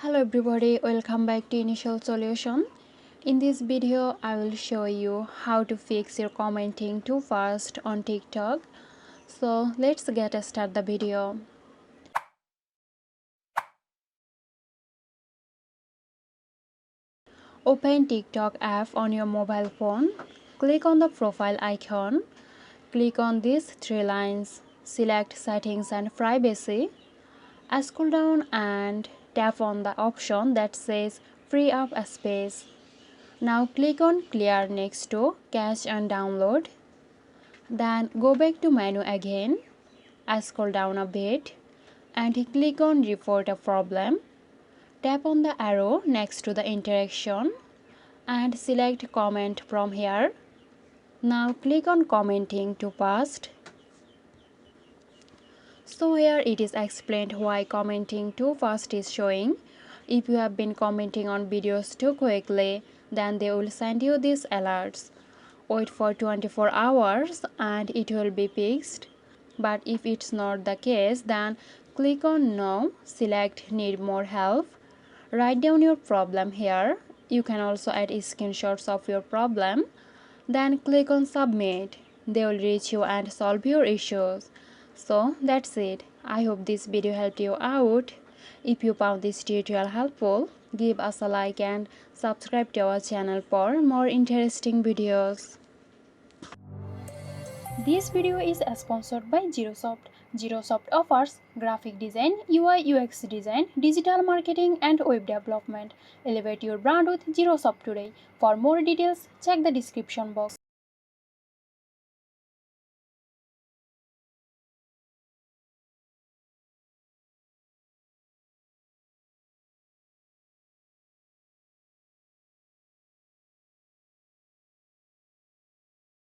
Hello everybody, welcome back to Initial Solution. In this video, I will show you how to fix your commenting too fast on TikTok. So let's get start the video. Open TikTok app on your mobile phone. Click on the profile icon. Click on these three lines. Select settings and privacy. Scroll down and tap on the option that says free up space. Now click on clear next to cache and download. Then go back to menu again. Scroll down a bit and click on report a problem. Tap on the arrow next to the interaction and select comment from here. Now click on commenting to past. So here it is explained why commenting too fast is showing. If you have been commenting on videos too quickly, then they will send you these alerts. Wait for 24 hours and it will be fixed. But if it's not the case, then click on no, select need more help. Write down your problem here. You can also add screenshots of your problem. Then click on submit. They will reach you and solve your issues. So that's it. I hope this video helped you out. If you found this tutorial helpful, give us a like and subscribe to our channel for more interesting videos. This video is sponsored by Zerosoft. Zerosoft offers graphic design, UI UX design, digital marketing and web development. Elevate your brand with Zerosoft today. For more details, check the description box.